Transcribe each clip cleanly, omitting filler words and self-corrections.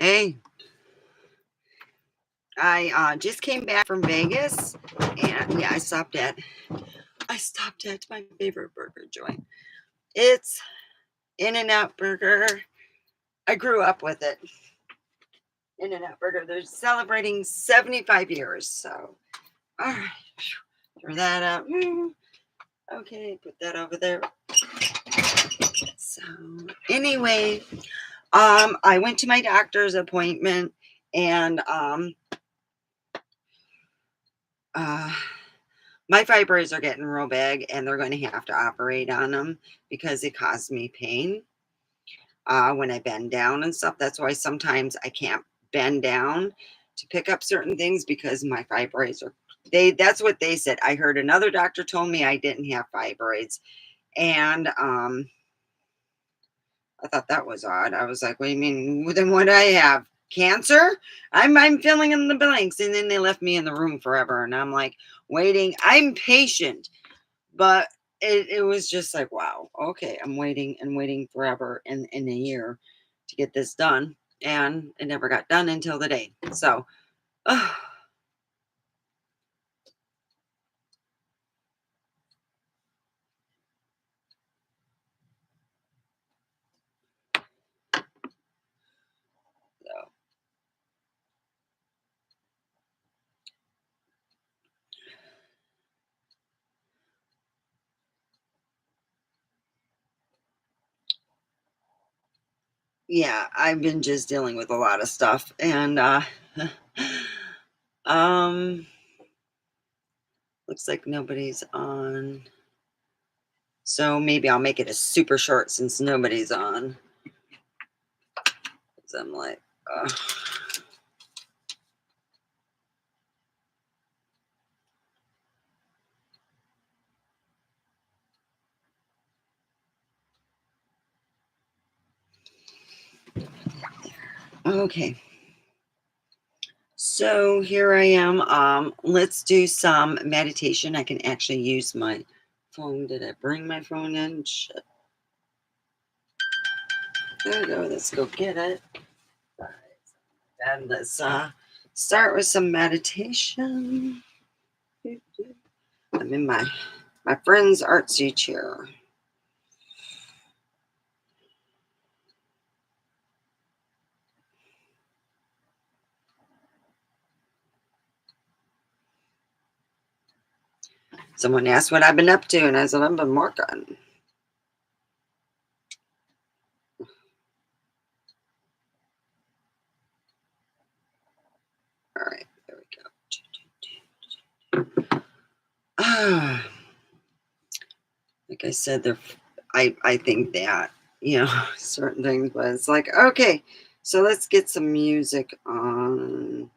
Hey, I just came back from Vegas, and yeah, I stopped at my favorite burger joint. It's In-N-Out Burger. I grew up with it. In-N-Out Burger. They're celebrating 75 years. So, all right, throw that up. Okay, put that over there. So, anyway, I went to my doctor's appointment, and my fibroids are getting real big, and they're going to have to operate on them because it caused me pain when I bend down and stuff. That's why sometimes I can't bend down to pick up certain things because my fibroids are. That's what they said. I heard another doctor told me I didn't have fibroids, and I thought that was odd. I was like, "What do you mean? Then what do I have? Cancer?" I'm filling in the blanks, and then they left me in the room forever, and I'm like waiting. I'm patient, but it was just like, wow, okay, I'm waiting and waiting forever in a year to get this done, and it never got done until the day. So, yeah, I've been just dealing with a lot of stuff, and um, looks like nobody's on. So maybe I'll make it a super short since nobody's on. 'Cause I'm like, okay. So here I am. Let's do some meditation. I can actually use my phone. Did I bring my phone in? Shit. There we go. Let's go get it. All right. And let's start with some meditation. I'm in my friend's artsy chair. Someone asked what I've been up to, and I said I've been working. All right, there we go. Like I said, I think that, certain things, but it's like, okay, so let's get some music on.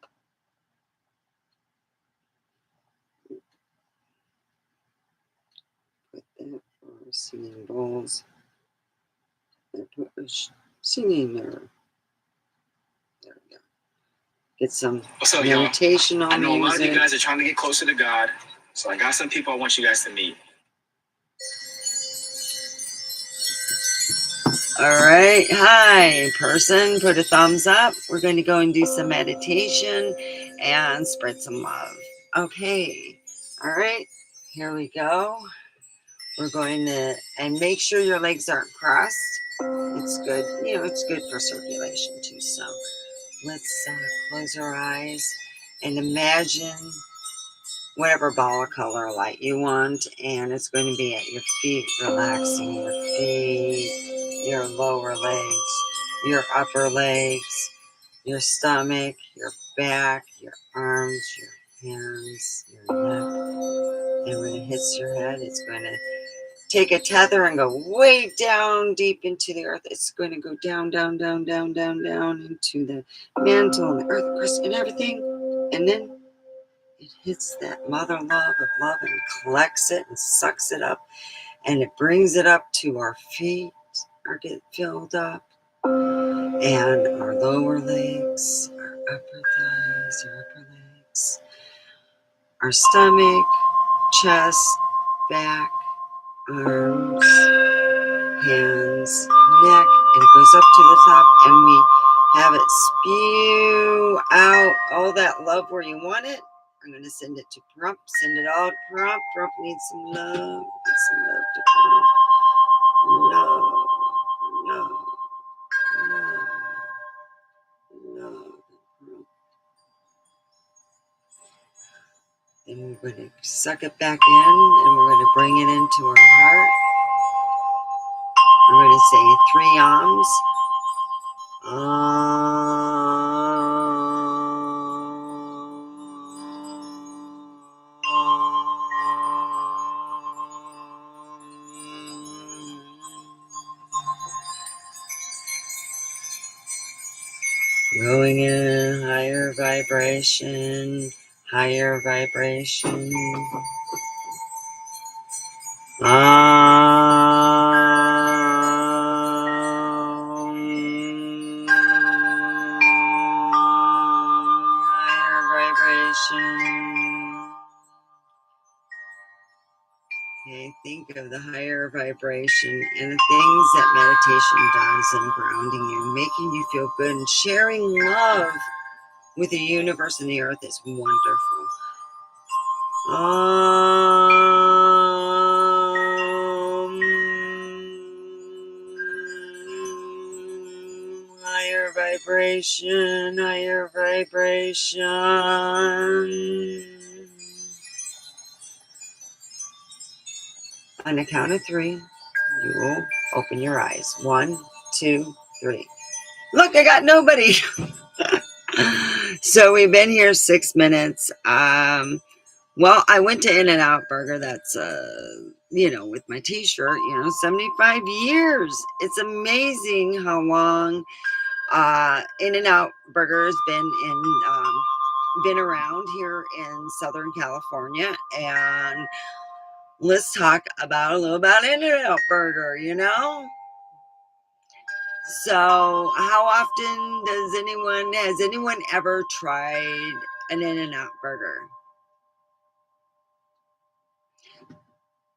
Put that for singing bowls. Put singing there. There we go. Get some meditational I know music. a lot of you guys are trying to get closer to God, so I got some people I want you guys to meet. All right. Hi, person. Put a thumbs up. We're going to go and do some meditation and spread some love. Okay. All right. Here we go. We're going to, and make sure your legs aren't crossed. It's good. It's good for circulation too. So let's close our eyes and imagine whatever ball of color light you want. And it's going to be at your feet, relaxing your feet, your lower legs, your upper legs, your stomach, your back, your arms, your hands, your neck. And when it hits your head, it's going to take a tether and go way down deep into the earth. It's going to go down, down, down, down, down, down into the mantle and the earth crust and everything. And then it hits that mother love of love and collects it and sucks it up. And it brings it up to our feet are get filled up. And our lower legs, our upper thighs, our upper legs, our stomach, chest, back, arms, hands, neck, and it goes up to the top, and we have it spew out all that love where you want it. I'm going to send it to Prump. Send it all to Prump. Prump needs some love. Needs some love to Prump. Love. Love. Love. Love. Prump. Then we're going to suck it back in and we're going to bring it into our heart. We're going to say 3 ahms. Going in a higher vibration, higher vibration. Higher vibration. Okay, think of the higher vibration and the things that meditation does in grounding you, making you feel good, and sharing love with the universe and the earth is wonderful. Higher vibration, higher vibration. On the count of 3, you will open your eyes. 1, 2, 3. Look, I got nobody. So we've been here 6 minutes. Well, I went to In-N-Out Burger. That's, with my t-shirt, 75 years. It's amazing how long In-N-Out Burger has been around here in Southern California. And let's talk a little about In-N-Out Burger, So how often has anyone ever tried an In-N-Out Burger?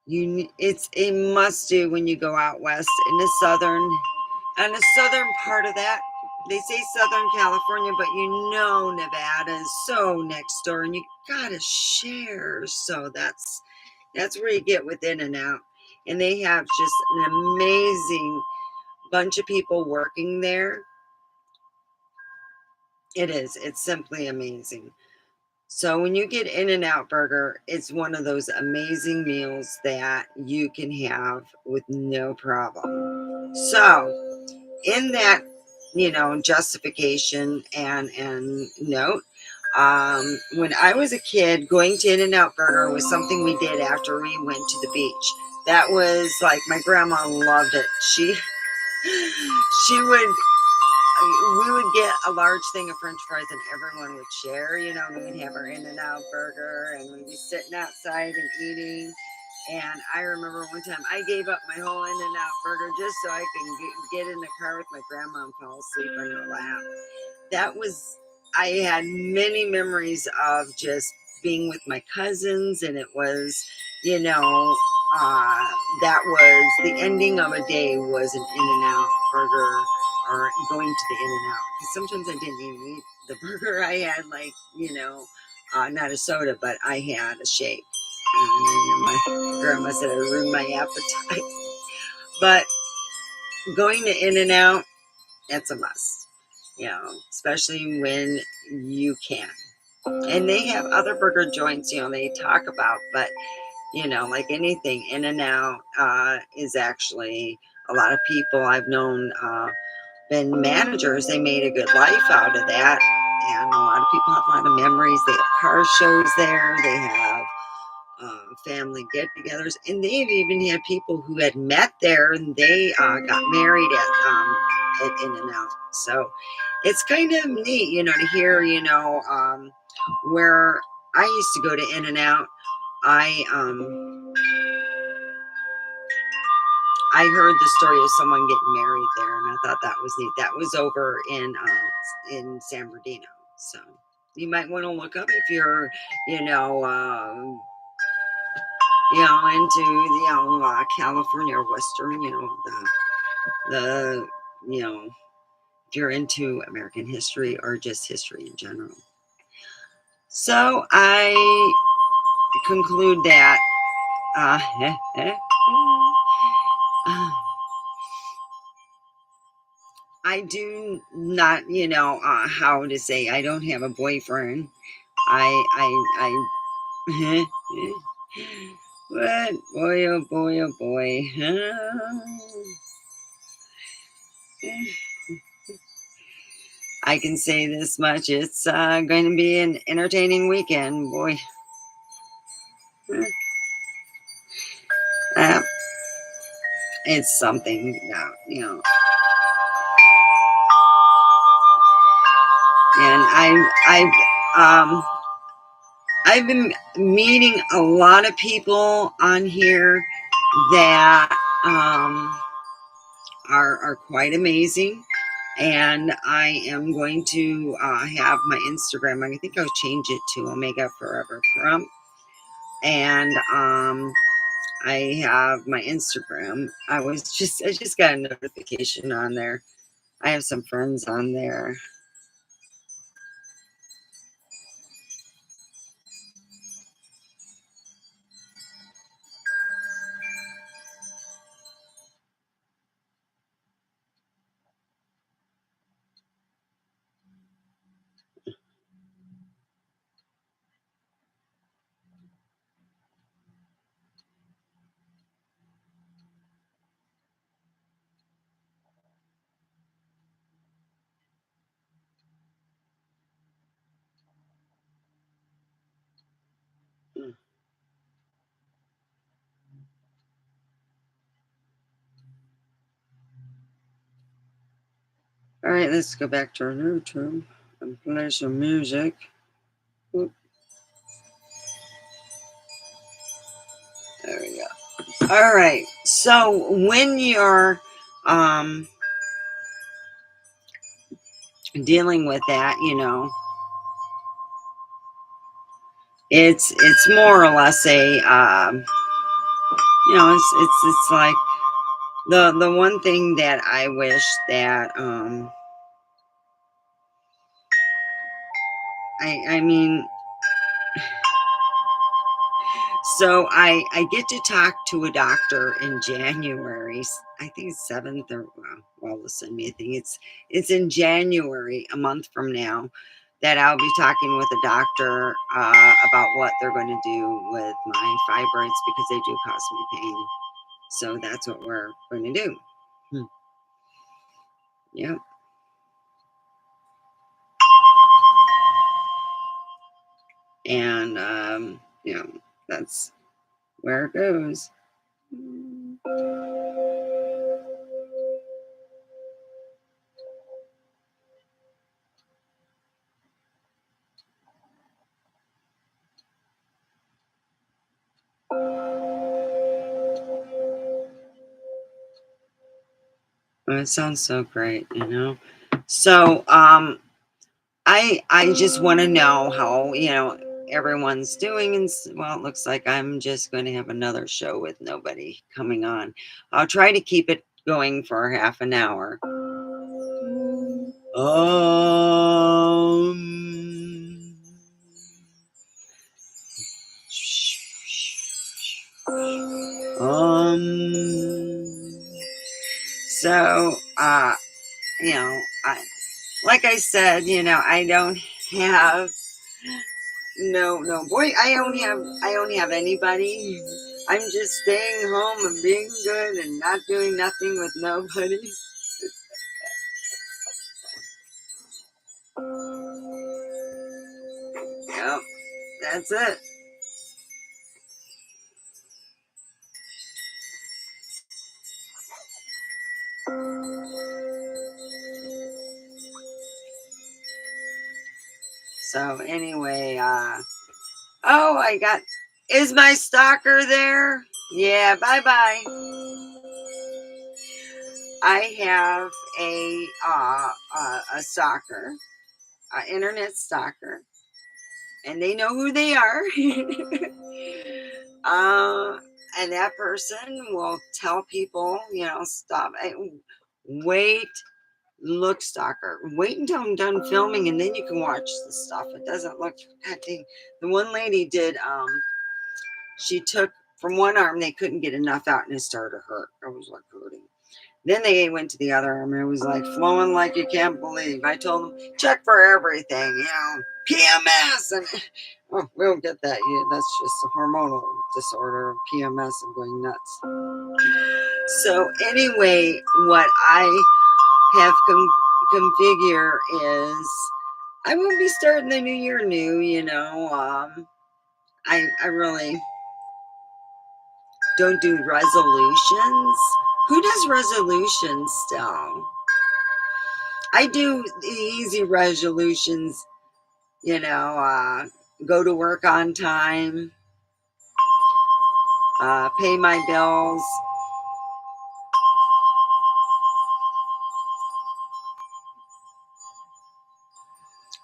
It's a must do when you go out west in the southern part of that. They say Southern California, but Nevada is so next door, and you gotta share. So that's where you get with In-N-Out, and they have just an amazing bunch of people working there. It's simply amazing. So when you get In-N-Out Burger, it's one of those amazing meals that you can have with no problem. So in that, justification and note, when I was a kid, going to In-N-Out Burger was something we did after we went to the beach. That was like, my grandma loved it. She would, we would get a large thing of French fries and everyone would share, and we'd have our In-N-Out Burger and we'd be sitting outside and eating. And I remember one time I gave up my whole In-N-Out Burger just so I can get in the car with my grandma and fall asleep on her lap. I had many memories of just being with my cousins, and it was, that was the ending of a day was an In-N-Out Burger or going to the In-N-Out. Because sometimes I didn't even eat the burger. I had not a soda, but I had a shake. And my grandma said I ruined my appetite. But going to In-N-Out, that's a must, especially when you can. And they have other burger joints, they talk about, but, like anything, In-N-Out is actually a lot of people I've known been managers. They made a good life out of that. And a lot of people have a lot of memories. They have car shows there. They have family get-togethers, and they've even had people who had met there and they got married at In-N-Out. So it's kind of neat, to hear, where I used to go to In-N-Out. I heard the story of someone getting married there, and I thought that was neat. That was over in San Bernardino. So you might want to look up if you're, into California or Western, the if you're into American history or just history in general. So I conclude that I do not, how to say, I don't have a boyfriend. I what? Boy, oh boy, oh boy. I can say this much. It's going to be an entertaining weekend, boy. Uh, it's something now, and I've been meeting a lot of people on here that are quite amazing, and I am going to have my Instagram. I think I'll change it to Omega Forever Crump, and I have my Instagram. I just got a notification on there. I have some friends on there. All right, let's go back to our YouTube and play some music. Oop. There we go. All right, so when you're dealing with that, it's more or less a it's like the one thing that I wish that I mean, so I get to talk to a doctor in January. I think it's 7th or well, listen to me. I think it's in January, a month from now, that I'll be talking with a doctor about what they're going to do with my fibroids because they do cause me pain. So that's what we're going to do. Yep. And that's where it goes. Oh, it sounds so great, So I just want to know how everyone's doing, and well, it looks like I'm just going to have another show with nobody coming on. I'll try to keep it going for half an hour. So like I said, I don't have no boy. I don't have anybody. I'm just staying home and being good and not doing nothing with nobody. Yep, that's it. So anyway, oh, is my stalker there? Yeah, bye-bye. I have a stalker, an internet stalker, and they know who they are. And that person will tell people, stop. Wait Look, stalker. Wait until I'm done filming and then you can watch the stuff. It doesn't look, God dang. The one lady did, she took from one arm, they couldn't get enough out and it started to hurt. I was like hurting. Then they went to the other arm and it was like flowing like you can't believe. I told them, check for everything, you know, PMS. And oh, we don't get that. Yeah, that's just a hormonal disorder, PMS. I'm going nuts. So anyway, what I have configure is I will be starting the new year new, you know. I really don't do resolutions. Who does resolutions still? I do the easy resolutions, you know, go to work on time, pay my bills,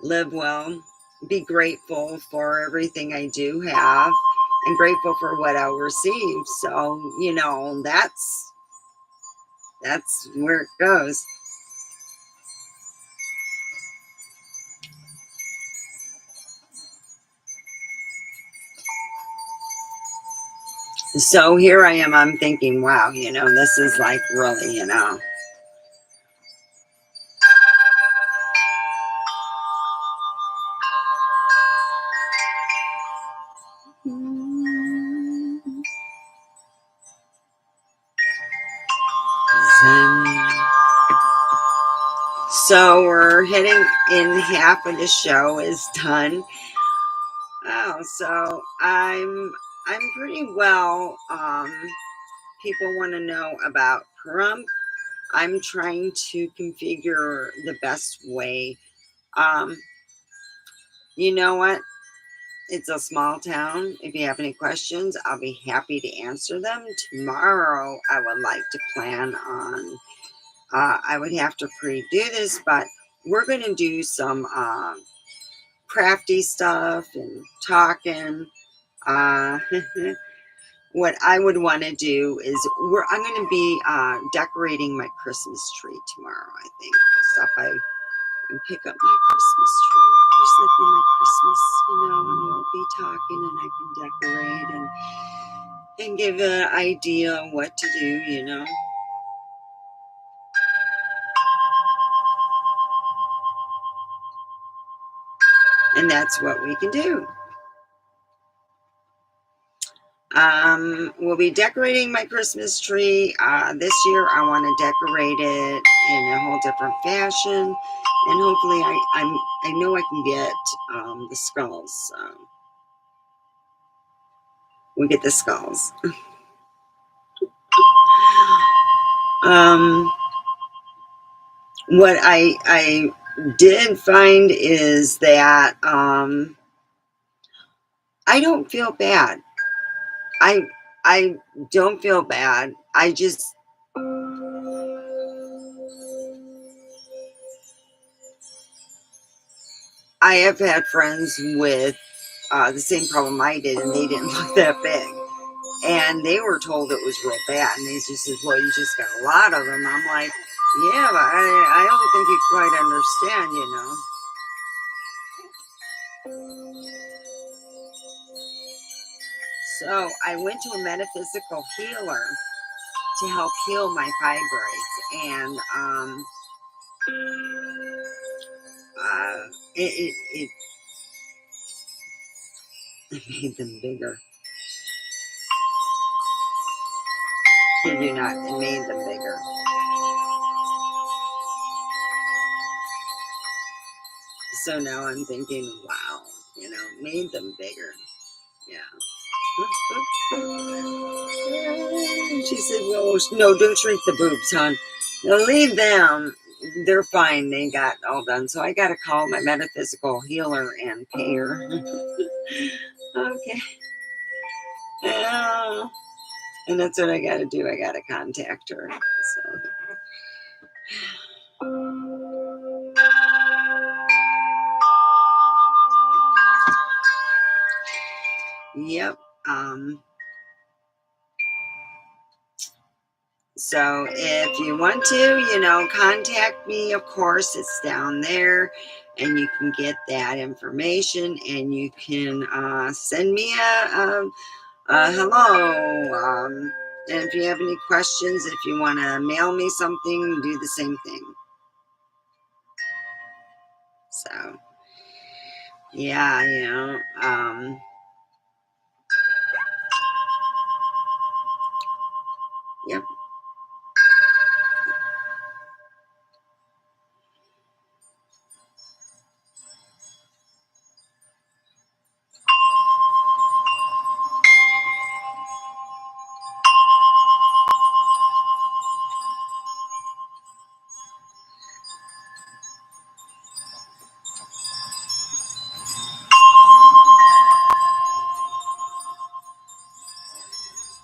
live well, be grateful for everything I do have, and grateful for what I'll receive. So, you know, that's where it goes. So here I am, I'm thinking, wow, you know, this is like really, you know. Zen. So we're hitting in, half of the show is done. Oh, so I'm pretty well. People want to know about Pahrump. I'm trying to configure the best way. Um, you know what? It's a small town. If you have any questions, I'll be happy to answer them. Tomorrow, I would like to plan on. I would have to pre-do this, but we're going to do some crafty stuff and talking. Uh, what I would want to do is I'm going to be decorating my Christmas tree tomorrow. I think I'll stop by and pick up my Christmas tree. There's nothing like Christmas, you know, and we'll be talking and I can decorate and give an idea on what to do, you know. And that's what we can do. We'll be decorating my Christmas tree. This year I want to decorate it in a whole different fashion. And hopefully I know I can get the skulls. We'll get the skulls. What I did find is that I don't feel bad. I don't feel bad. I have had friends with the same problem I did, and they didn't look that big. And they were told it was real bad. And they just said, well, you just got a lot of them. I'm like, yeah, but I don't think you quite understand, you know. So I went to a metaphysical healer to help heal my fibroids. And it made them bigger. Kid you not, it made them bigger. So now I'm thinking, wow, you know, made them bigger. Yeah. She said, well, no, don't shrink the boobs, hon. No, leave them. They're fine. They got all done. So I got to call my metaphysical healer and pay her. Okay. And that's what I got to do. I got to contact her. So. Yep. So if you want to, contact me. Of course, it's down there, and you can get that information, and you can send me a hello. And if you have any questions, if you want to mail me something, do the same thing. So yeah. Yep.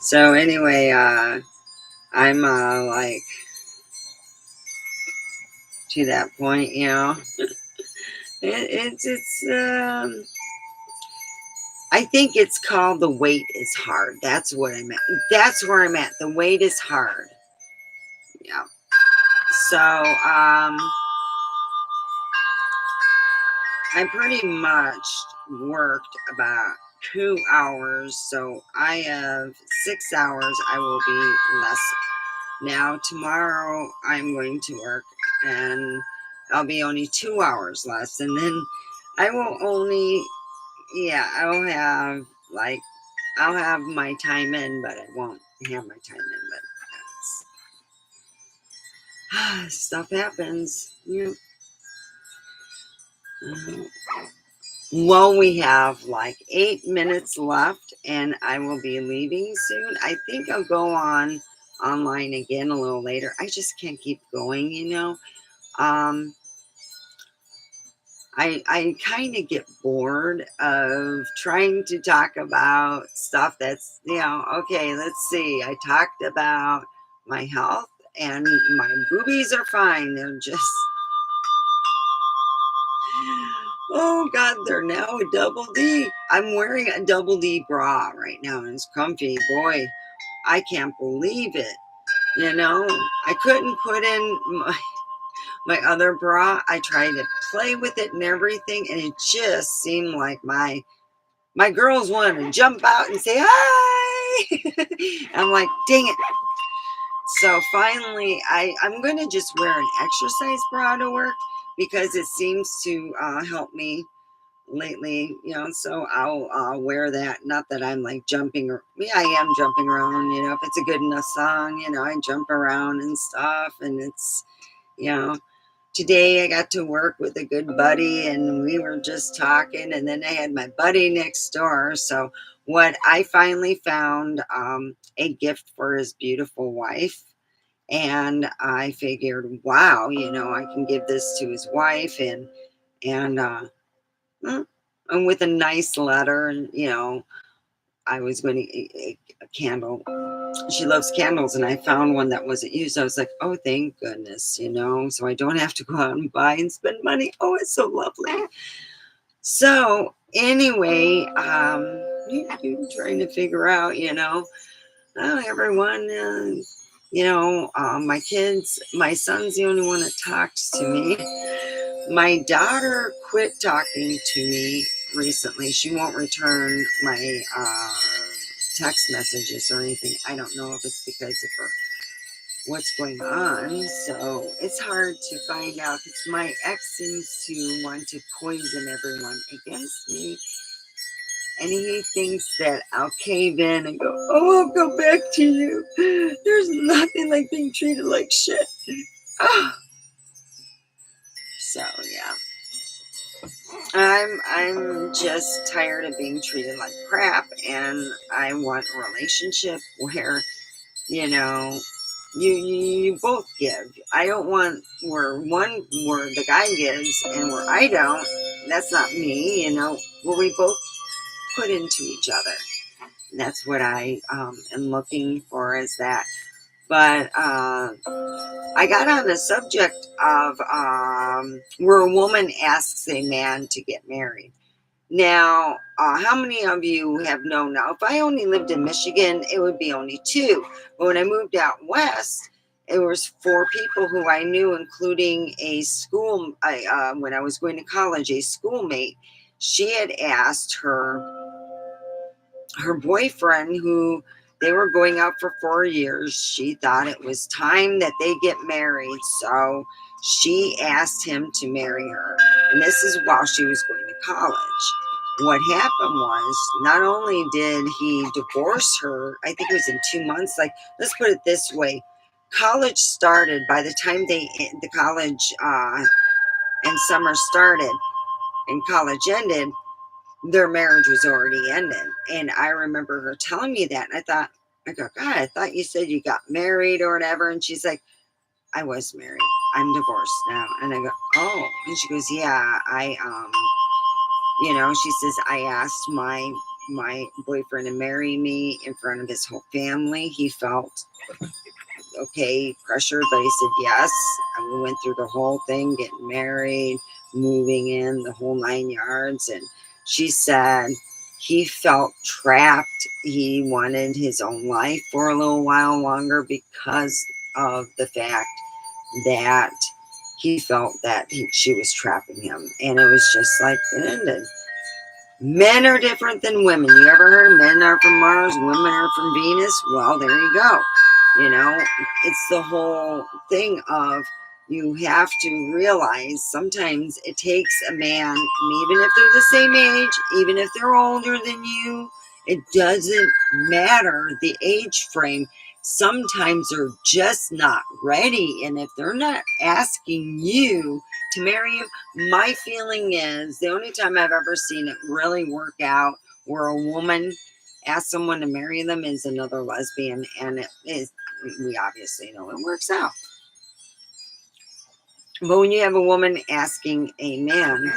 So anyway, I'm like to that point. It's I think it's called The Wait is Hard. That's what I'm at. That's where I'm at. The wait is hard. Yeah. So I pretty much worked about 2 hours. So I have 6 hours. I will be less. Now tomorrow I'm going to work, and I'll be only 2 hours less, and then I will only, yeah, I'll have my time in, but I won't have my time in. But stuff happens. Yeah. Well, we have like 8 minutes left, and I will be leaving soon. I think I'll go online again a little later. I just can't keep going. Um, I kind of get bored of trying to talk about stuff that's, okay, let's see. I talked about my health, and my boobies are fine. They're just, oh God, they're now a double D. I'm wearing a double D bra right now, and it's comfy. Boy, I can't believe it. I couldn't put in my other bra. I tried to play with it and everything, and it just seemed like my girls wanted to jump out and say hi. I'm like, dang it. So finally, I'm going to just wear an exercise bra to work, because it seems to help me lately. So I'll wear that. Not that I'm like jumping, or yeah, I am jumping around. If it's a good enough song, I jump around and stuff. And you know, today I got to work with a good buddy, and we were just talking, and then I had my buddy next door. So what I finally found, a gift for his beautiful wife. And I figured, wow, I can give this to his wife, and mm, and with a nice letter. And I was going to a candle. She loves candles, and I found one that wasn't used. I was like, oh, thank goodness. So I don't have to go out and buy and spend money. Oh, it's so lovely. So anyway, you're trying to figure out, oh, everyone, my kids, my son's the only one that talks to me. My daughter quit talking to me recently. She won't return my text messages or anything. I don't know if it's because of what's going on. So it's hard to find out, because my ex seems to want to poison everyone against me. And he thinks that I'll cave in and go, oh, I'll go back to you. There's nothing like being treated like shit. So yeah. I'm just tired of being treated like crap, and I want a relationship where, you both give. I don't want where the guy gives and where I don't. That's not me. Where we both put into each other. And that's what I am looking for, is that. But I got on the subject of where a woman asks a man to get married. Now, how many of you have known? Now, if I only lived in Michigan, it would be only 2. But when I moved out west, it was 4 people who I knew, including a school. When I was going to college, a schoolmate. She had asked her boyfriend, who they were going out for 4 years. She thought it was time that they get married, so she asked him to marry her. And this is while she was going to college. What happened was, not only did he divorce her, I think it was in 2 months. Like, let's put it this way: college started. By the time the college and summer started and college ended, their marriage was already ended. And I remember her telling me that. And I go, God, I thought you said you got married or whatever. And she's like, I was married. I'm divorced now. And I go, oh. And she goes, yeah, she says, I asked my boyfriend to marry me in front of his whole family. He felt okay, pressured, but he said yes. And we went through the whole thing, getting married, moving in, the whole 9 yards. And she said he felt trapped. He wanted his own life for a little while longer because of the fact that he felt that she was trapping him. And it was just like it ended. Men are different than women. You ever heard men are from Mars, women are from Venus? Well, there you go. It's the whole thing of, you have to realize sometimes it takes a man, and even if they're the same age, even if they're older than you, it doesn't matter the age frame. Sometimes they're just not ready. And if they're not asking you to marry you, my feeling is the only time I've ever seen it really work out where a woman asks someone to marry them is another lesbian, and we obviously know it works out. But when you have a woman asking a man,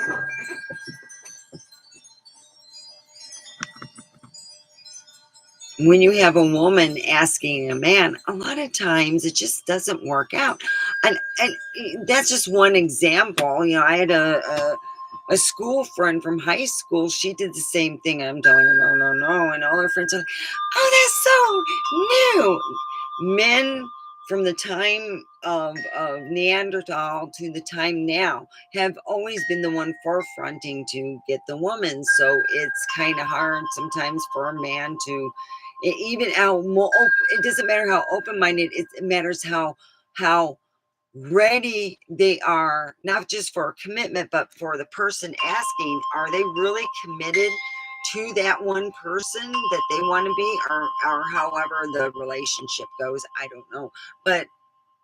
a man, a lot of times it just doesn't work out. And that's just one example. I had a school friend from high school. She did the same thing. I'm telling her, no. And all her friends are like, oh, that's so new. Men from the time of Neanderthal to the time now have always been the one forefronting to get the woman. So it's kind of hard sometimes for a man to, even it doesn't matter how open-minded, it matters how ready they are, not just for a commitment, but for the person asking. Are they really committed to that one person that they want to be, or however the relationship goes? I don't know. But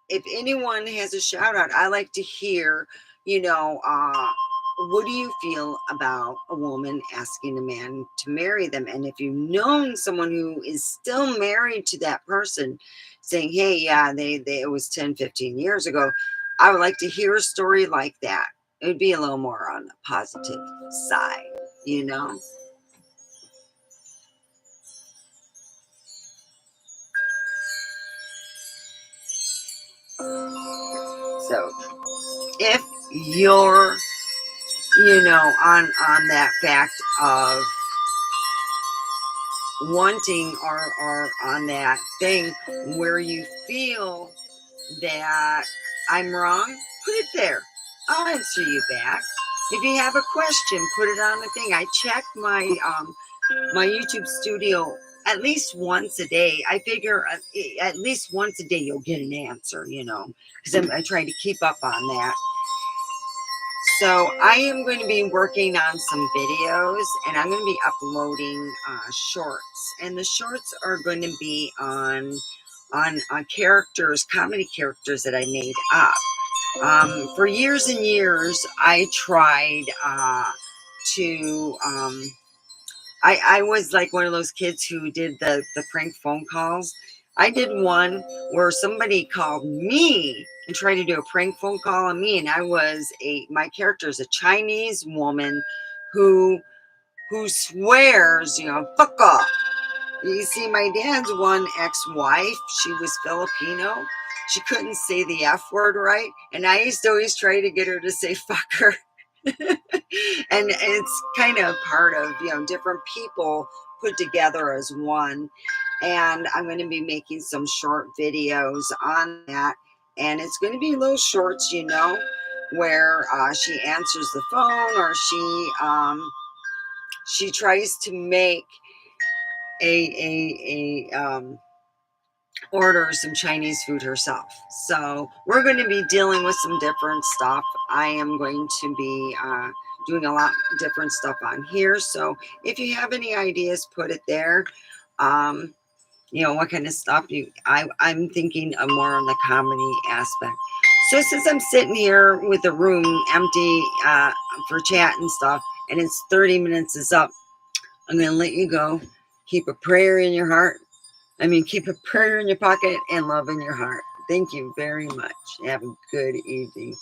if anyone has a shout out, I like to hear, what do you feel about a woman asking a man to marry them? And if you've known someone who is still married to that person, saying, hey, yeah, it was 10, 15 years ago, I would like to hear a story like that. It would be a little more on the positive side. So if you're, on that fact of wanting, or on that thing where you feel that I'm wrong, put it there. I'll answer you back. If you have a question, put it on the thing. I check my YouTube studio at least once a day. I figure at least once a day you'll get an answer, because I'm trying to keep up on that. So I am going to be working on some videos, and I'm going to be uploading shorts, and the shorts are going to be on characters, comedy characters that I made up. For years and years, I tried to. I was like one of those kids who did the prank phone calls. I did one where somebody called me and tried to do a prank phone call on me, and my character is a Chinese woman who swears, fuck off. You see, my dad's one ex-wife, she was Filipino. She couldn't say the F word right, and I used to always try to get her to say fucker. And it's kind of part of, different people put together as one. And I'm going to be making some short videos on that. And it's going to be little shorts, where she answers the phone, or she tries to make a order some Chinese food herself. So we're going to be dealing with some different stuff. I am going to be doing a lot different stuff on here. So if you have any ideas, put it there. What kind of stuff I'm thinking of more on the comedy aspect. So since I'm sitting here with the room empty for chat and stuff, and it's 30 minutes is up, I'm going to let you go. Keep a prayer in your heart. Keep a prayer in your pocket and love in your heart. Thank you very much. Have a good evening.